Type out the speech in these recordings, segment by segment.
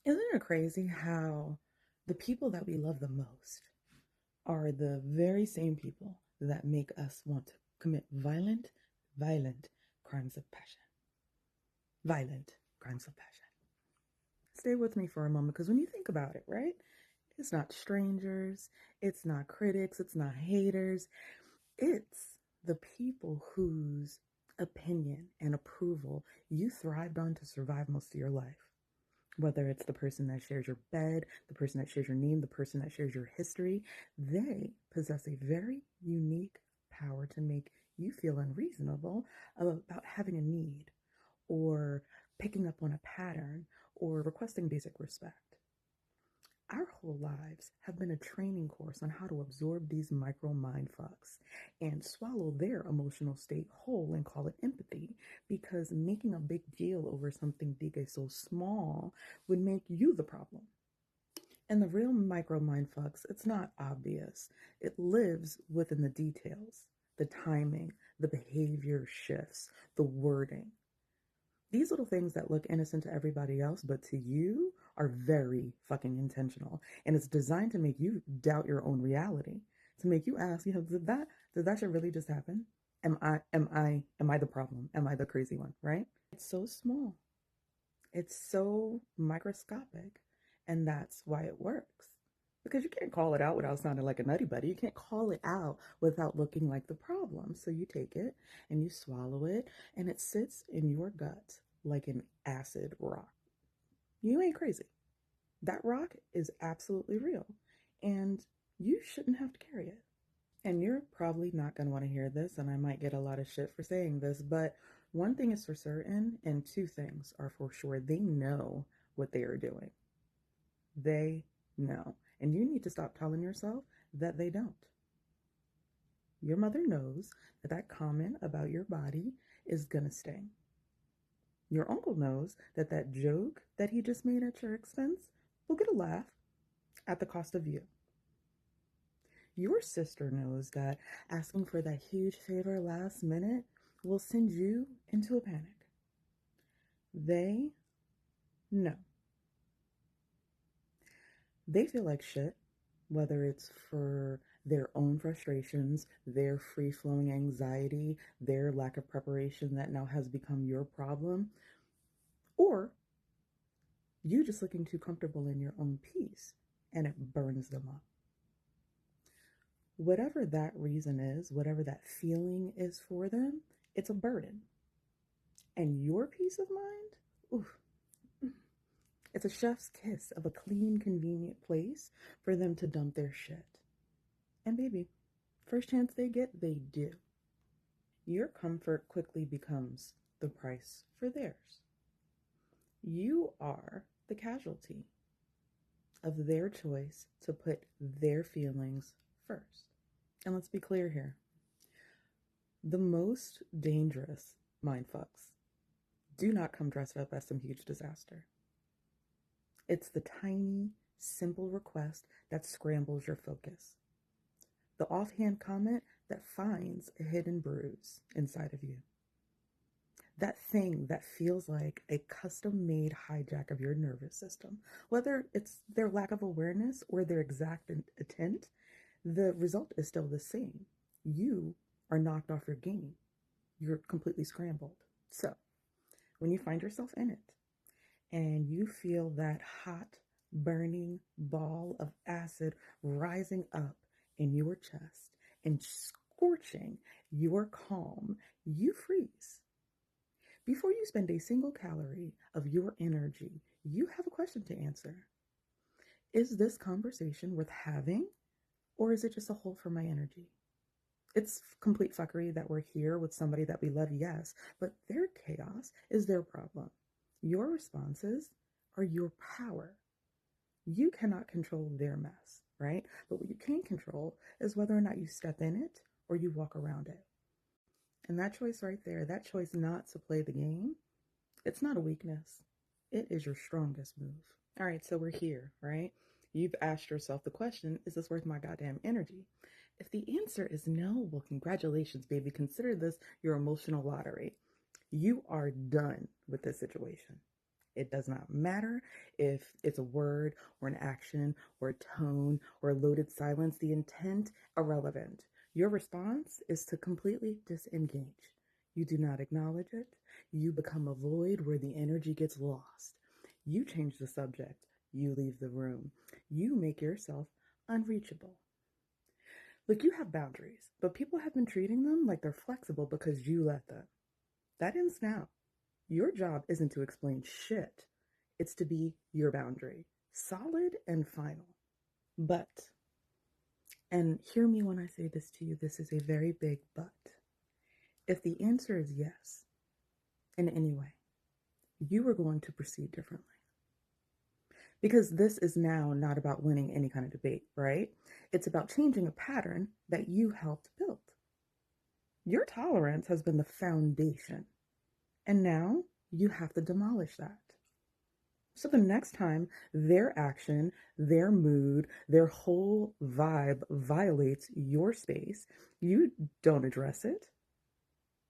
Isn't it crazy how the people that we love the most are the very same people that make us want to commit violent crimes of passion? Violent crimes of passion. Stay with me for a moment because when you think about it, right? It's not strangers, it's not critics, it's not haters, it's the people whose opinion and approval you thrived on to survive most of your life. Whether it's the person that shares your bed, the person that shares your name, the person that shares your history, they possess a very unique power to make you feel unreasonable about having a need or picking up on a pattern or requesting basic respect. Our whole lives have been a training course on how to absorb these micro mind fucks and swallow their emotional state whole and call it empathy, because making a big deal over something big is so small would make you the problem. And the real micro mind fucks, it's not obvious. It lives within the details, the timing, the behavior shifts, the wording. These little things that look innocent to everybody else, but to you are very fucking intentional. And it's designed to make you doubt your own reality, to make you ask, did that shit really just happen? Am I the problem? Am I the crazy one? Right? It's so small. It's so microscopic. And that's why it works. Because you can't call it out without sounding like a nutty buddy. You can't call it out without looking like the problem. So you take it and you swallow it, and it sits in your gut like an acid rock. You ain't crazy. That rock is absolutely real, and you shouldn't have to carry it. And you're probably not going to want to hear this, and I might get a lot of shit for saying this, but one thing is for certain, and two things are for sure. They know what they are doing. They know. And you need to stop telling yourself that they don't. Your mother knows that that comment about your body is going to sting. Your uncle knows that that joke that he just made at your expense will get a laugh at the cost of you. Your sister knows that asking for that huge favor last minute will send you into a panic. They know. They feel like shit, whether it's for their own frustrations, their free flowing anxiety, their lack of preparation that now has become your problem, or you just looking too comfortable in your own peace and it burns them up. Whatever that reason is, whatever that feeling is for them, it's a burden. And your peace of mind, oof, it's a chef's kiss of a clean, convenient place for them to dump their shit. And baby, first chance they get, they do. Your comfort quickly becomes the price for theirs. You are the casualty of their choice to put their feelings first. And let's be clear here. The most dangerous mindfucks do not come dressed up as some huge disaster. It's the tiny, simple request that scrambles your focus. The offhand comment that finds a hidden bruise inside of you. That thing that feels like a custom-made hijack of your nervous system. Whether it's their lack of awareness or their exact intent, the result is still the same. You are knocked off your game. You're completely scrambled. So, when you find yourself in it, and you feel that hot, burning ball of acid rising up in your chest and scorching your calm, you freeze. Before you spend a single calorie of your energy, you have a question to answer. Is this conversation worth having, or is it just a hole for my energy? It's complete fuckery that we're here with somebody that we love, yes, but their chaos is their problem. Your responses are your power. You cannot control their mess, right? But what you can control is whether or not you step in it or you walk around it. And that choice right there, that choice not to play the game, it's not a weakness. It is your strongest move. All right, so we're here, right? You've asked yourself the question, is this worth my goddamn energy? If the answer is no, well, congratulations, baby. Consider this your emotional lottery. You are done with this situation. It does not matter if it's a word or an action or a tone or a loaded silence, the intent irrelevant. Your response is to completely disengage. You do not acknowledge it. You become a void where the energy gets lost. You change the subject. You leave the room. You make yourself unreachable. Look, you have boundaries, but people have been treating them like they're flexible because you let them. That ends now. Your job isn't to explain shit. It's to be your boundary, solid and final. But, and hear me when I say this to you, this is a very big but. If the answer is yes, in any way, you are going to proceed differently. Because this is now not about winning any kind of debate, right? It's about changing a pattern that you helped build. Your tolerance has been the foundation, and now you have to demolish that. So the next time their action, their mood, their whole vibe violates your space, you don't address it.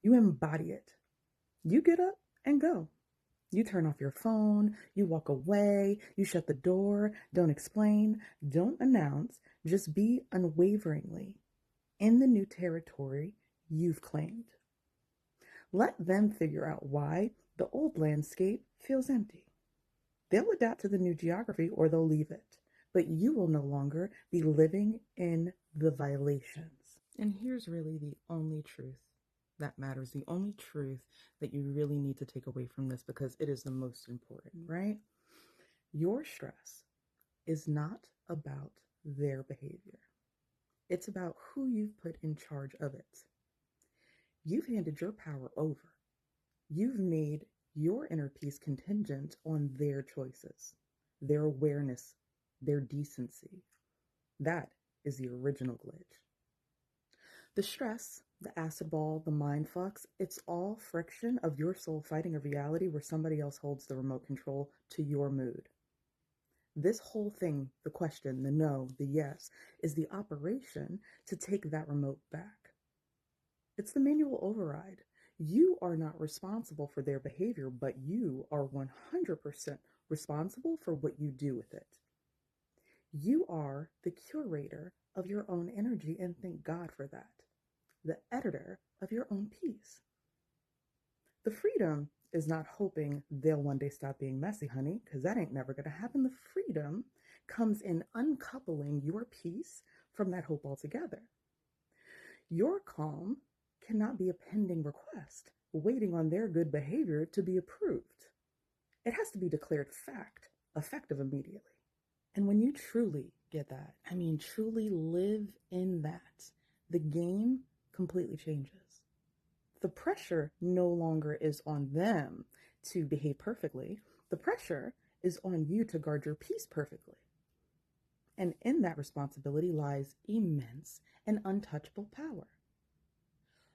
You embody it. You get up and go. You turn off your phone, you walk away, you shut the door, don't explain, don't announce, just be unwaveringly in the new territory you've claimed. Let them figure out why the old landscape feels empty. They'll adapt to the new geography or they'll leave it, but you will no longer be living in the violations. And here's really the only truth that matters, the only truth that you really need to take away from this because it is the most important, right? Your stress is not about their behavior. It's about who you've put in charge of it. You've handed your power over. You've made your inner peace contingent on their choices, their awareness, their decency. That is the original glitch. The stress, the acid ball, the mind fucks, it's all friction of your soul fighting a reality where somebody else holds the remote control to your mood. This whole thing, the question, the no, the yes, is the operation to take that remote back. It's the manual override. You are not responsible for their behavior, but you are 100% responsible for what you do with it. You are the curator of your own energy, and thank God for that. The editor of your own peace. The freedom is not hoping they'll one day stop being messy, honey, because that ain't never going to happen. The freedom comes in uncoupling your peace from that hope altogether. Your calm cannot be a pending request, waiting on their good behavior to be approved. It has to be declared fact, effective immediately. And when you truly get that, I mean truly live in that, the game completely changes. The pressure no longer is on them to behave perfectly. The pressure is on you to guard your peace perfectly. And in that responsibility lies immense and untouchable power.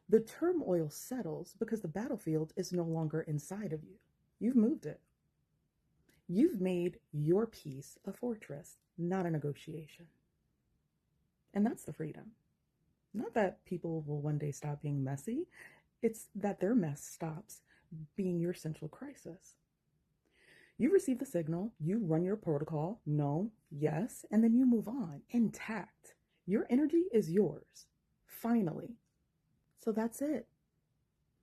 The turmoil settles because the battlefield is no longer inside of you. You've moved it. You've made your peace a fortress, not a negotiation. And that's the freedom. Not that people will one day stop being messy. It's that their mess stops being your central crisis. You receive the signal, you run your protocol, no, yes, and then you move on, intact. Your energy is yours, finally. So that's it.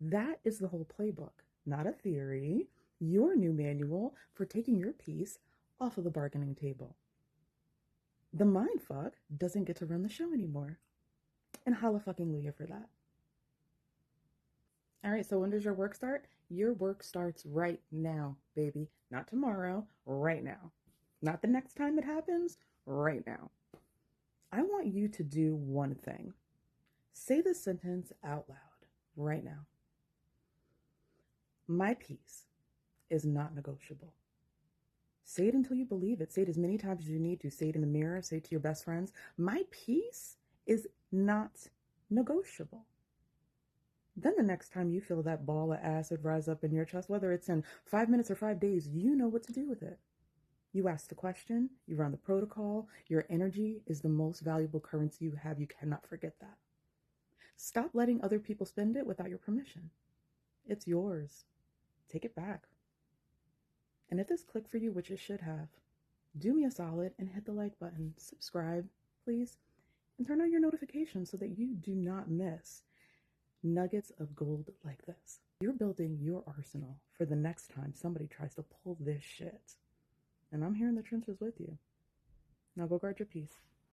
That is the whole playbook, not a theory, your new manual for taking your piece off of the bargaining table. The mindfuck doesn't get to run the show anymore. And hallelujah for that. All right, so when does your work start? Your work starts right now, baby. Not tomorrow, right now. Not the next time it happens, right now. I want you to do one thing. Say this sentence out loud, right now. My peace is not negotiable. Say it until you believe it. Say it as many times as you need to. Say it in the mirror. Say it to your best friends. My peace is not negotiable. Then the next time you feel that ball of acid rise up in your chest, whether it's in 5 minutes or 5 days, you know what to do with it. You ask the question, you run the protocol, your energy is the most valuable currency you have. You cannot forget that. Stop letting other people spend it without your permission. It's yours. Take it back. And if this clicked for you, which it should have, do me a solid and hit the like button, subscribe, please, and turn on your notifications so that you do not miss nuggets of gold like this. You're building your arsenal for the next time somebody tries to pull this shit. And I'm here in the trenches with you. Now go guard your peace.